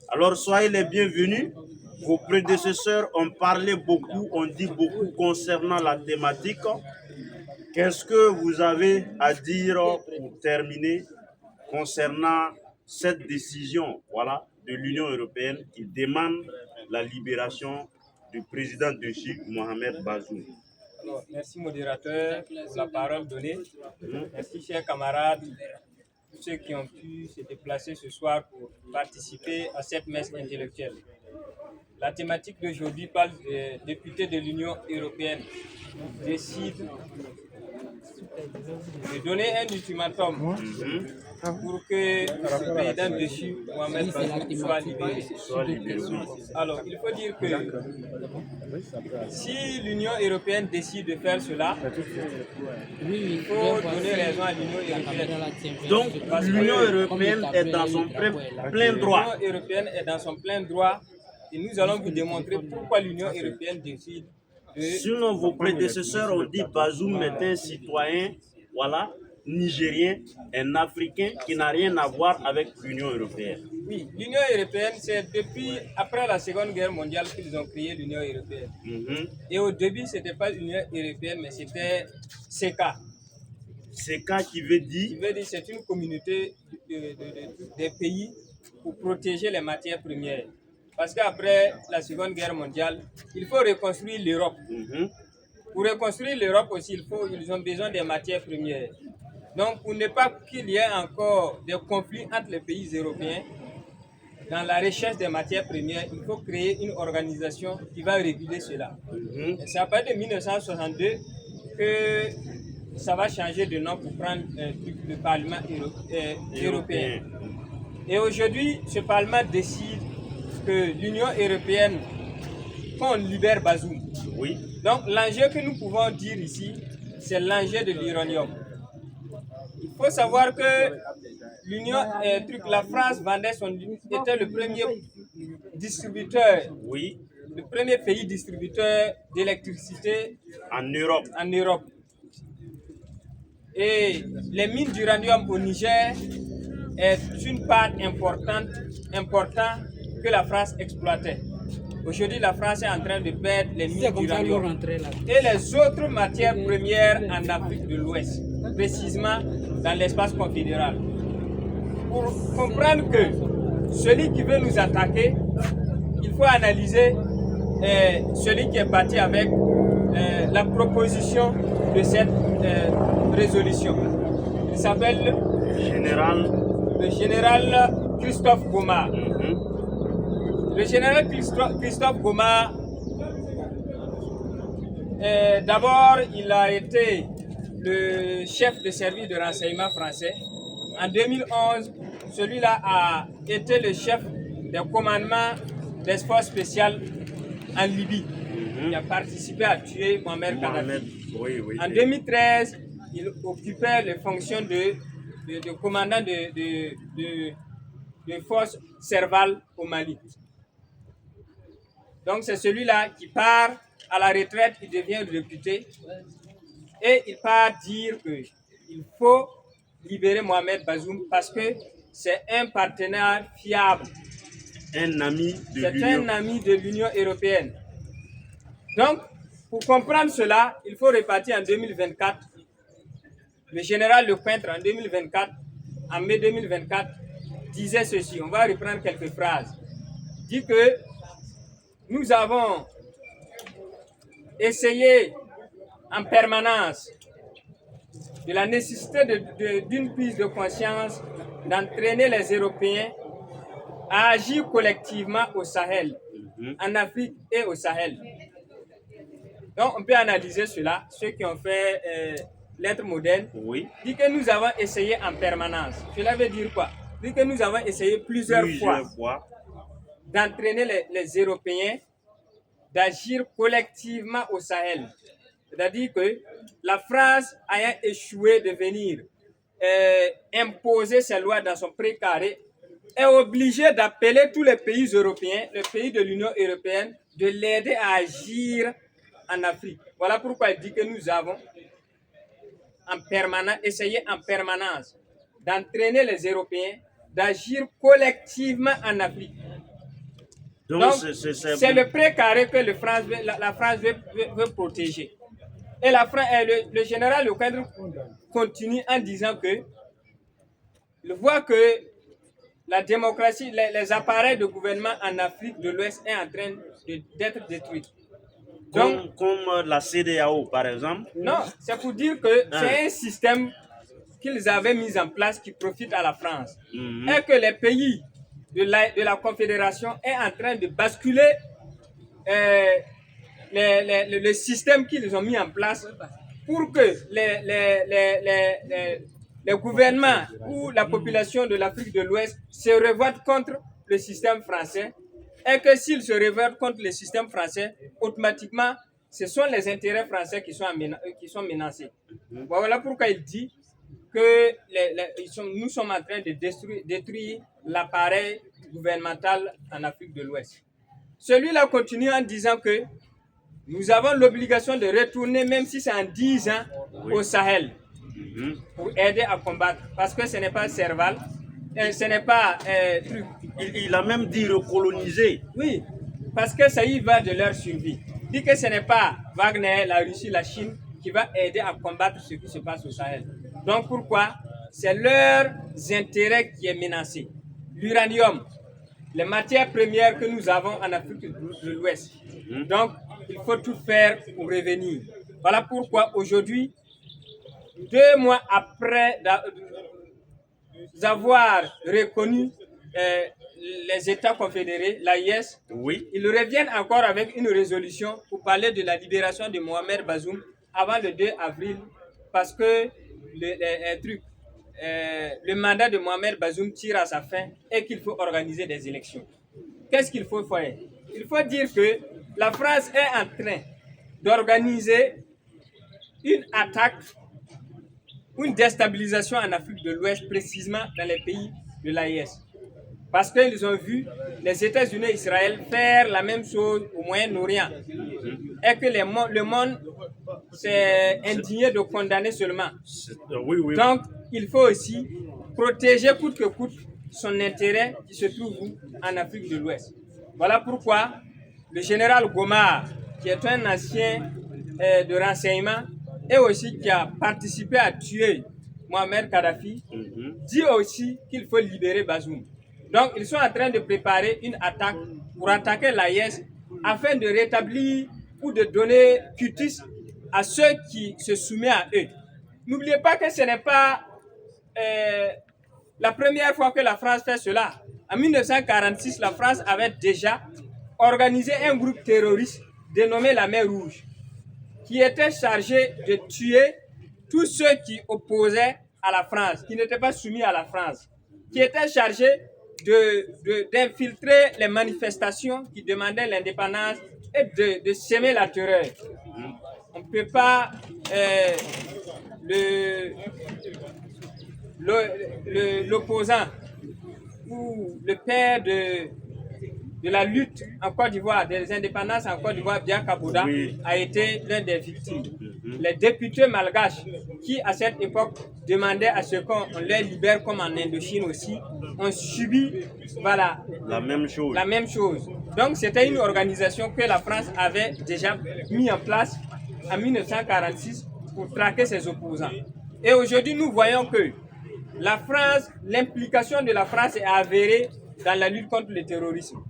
Alors soyez les bienvenus. Vos prédécesseurs ont parlé beaucoup, ont dit beaucoup concernant la thématique. Qu'est-ce que vous avez à dire pour terminer concernant cette décision, voilà, de l'Union européenne qui demande la libération du président de Chine, Mohamed Bazoum? Alors, merci modérateur pour la parole donnée. Merci chers camarades, tous ceux qui ont pu se déplacer ce soir pour participer à cette messe intellectuelle. La thématique d'aujourd'hui parle des députés de l'Union européenne décident de donner un ultimatum pour que le président de Chine, Mohamed Bazoum, soit libéré. Alors, il faut dire que si l'Union européenne décide de faire cela, il faut donner raison à l'Union européenne. Donc, l'Union européenne est dans son plein droit. L'Union européenne est dans son plein droit et nous allons vous démontrer pourquoi l'Union européenne décide de... Sinon, vos prédécesseurs ont dit Bazoum est un citoyen, voilà, nigérien, un Africain qui n'a rien à voir avec l'Union européenne. Oui, l'Union européenne, c'est depuis après la Seconde Guerre mondiale qu'ils ont créé l'Union européenne. Et au début, ce n'était pas l'Union européenne, mais c'était CECA. CECA qui veut dire C'est une communauté des pays pour protéger les matières premières. Parce qu'après la Seconde Guerre mondiale, il faut reconstruire l'Europe. Pour reconstruire l'Europe aussi, ils ont besoin des matières premières. Donc, pour ne pas qu'il y ait encore des conflits entre les pays européens, dans la recherche des matières premières, il faut créer une organisation qui va réguler cela. C'est à partir de 1962 que ça va changer de nom pour prendre le Parlement européen. Et aujourd'hui, ce Parlement décide que l'Union européenne, qu'on libère Bazoum. Oui. Donc l'enjeu que nous pouvons dire ici, c'est l'enjeu de l'uranium. Il faut savoir que la France était le premier distributeur, oui, le premier pays distributeur d'électricité en Europe. Et les mines d'uranium au Niger est une part importante que la France exploitait. Aujourd'hui, la France est en train de perdre les mines d'uranium et les autres matières premières en Afrique de l'Ouest, précisément dans l'espace confédéral. Pour comprendre que celui qui veut nous attaquer, il faut analyser celui qui est parti avec la proposition de cette résolution. Il s'appelle le général Christophe Goma. Le général Christophe Goma, d'abord, il a été le chef de service de renseignement français. En 2011, celui-là a été le chef des commandements des forces spéciales en Libye. Il a participé à tuer Mohamed Kadhafi. En 2013, il occupait les fonctions de commandant de forces Serval au Mali. Donc c'est celui-là qui part à la retraite, il devient député et il part dire qu'il faut libérer Mohamed Bazoum parce que c'est un partenaire fiable. Un ami de l'Union européenne. Donc, pour comprendre cela, il faut repartir en 2024. Le général Lecomte en 2024, en mai 2024, disait ceci. On va reprendre quelques phrases. Il dit que nous avons essayé en permanence de la nécessité d'une prise de conscience d'entraîner les Européens à agir collectivement au Sahel, en Afrique et au Sahel. Donc on peut analyser cela, ceux qui ont fait lettres modernes, disent que nous avons essayé en permanence. Cela veut dire quoi? Dit que nous avons essayé plusieurs fois d'entraîner les Européens d'agir collectivement au Sahel. C'est-à-dire que la France ayant échoué de venir imposer ses lois dans son précaré, est obligée d'appeler tous les pays européens, les pays de l'Union européenne, de l'aider à agir en Afrique. Voilà pourquoi il dit que nous avons essayé en permanence d'entraîner les Européens d'agir collectivement en Afrique. Donc, c'est le précaré que la France veut protéger. Et le général Lecomte continue en disant que il voit que la démocratie, les appareils de gouvernement en Afrique de l'Ouest est en train d'être détruits. Comme la CEDEAO, par exemple. Non, c'est pour dire que c'est un système qu'ils avaient mis en place qui profite à la France. Et que les pays de la Confédération est en train de basculer le système qu'ils ont mis en place pour que les gouvernements ou la population de l'Afrique de l'Ouest se révoltent contre le système français, et que s'ils se révoltent contre le système français, automatiquement, ce sont les intérêts français qui sont menacés. Voilà pourquoi il dit que nous sommes en train de détruire l'appareil gouvernemental en Afrique de l'Ouest. Celui-là continue en disant que nous avons l'obligation de retourner, même si c'est en 10 ans, au Sahel, pour aider à combattre, parce que ce n'est pas Serval, ce n'est pas truc. Il a même dit recoloniser. Oui, parce que ça y va de leur survie. Il dit que ce n'est pas Wagner, la Russie, la Chine qui va aider à combattre ce qui se passe au Sahel. Donc pourquoi? C'est leurs intérêts qui est menacé. L'uranium, les matières premières que nous avons en Afrique de l'Ouest. Donc, il faut tout faire pour revenir. Voilà pourquoi aujourd'hui, 2 mois après avoir reconnu les États confédérés, l'AIS, ils reviennent encore avec une résolution pour parler de la libération de Mohamed Bazoum avant le 2 avril, parce que le mandat de Mohamed Bazoum tire à sa fin et qu'il faut organiser des élections. Qu'est-ce qu'il faut faire? Il faut dire que la France est en train d'organiser une attaque, une déstabilisation en Afrique de l'Ouest, précisément dans les pays de l'AIS. Parce qu'ils ont vu les États-Unis et Israël faire la même chose au Moyen-Orient. Et que le monde s'est indigné de condamner seulement. Donc, il faut aussi protéger coûte que coûte son intérêt qui se trouve en Afrique de l'Ouest. Voilà pourquoi le général Gomar, qui est un ancien de renseignement et aussi qui a participé à tuer Mohamed Kadhafi, dit aussi qu'il faut libérer Bazoum. Donc, ils sont en train de préparer une attaque pour attaquer l'AIS afin de rétablir ou de donner cutis à ceux qui se soumettent à eux. N'oubliez pas que ce n'est pas la première fois que la France fait cela. En 1946, la France avait déjà organisé un groupe terroriste dénommé la Mer Rouge, qui était chargé de tuer tous ceux qui opposaient à la France, qui n'étaient pas soumis à la France, qui était chargé d'infiltrer les manifestations qui demandaient l'indépendance et de semer la terreur. On ne peut pas l'opposant ou le père de la lutte en Côte d'Ivoire, des indépendances en Côte d'Ivoire, Bianca Bouda, a été l'un des victimes. Les députés malgaches qui, à cette époque, demandaient à ce qu'on les libère, comme en Indochine aussi, ont subi la même chose. Donc, c'était une organisation que la France avait déjà mis en place en 1946 pour traquer ses opposants. Et aujourd'hui, nous voyons que l'implication de la France est avérée dans la lutte contre le terrorisme.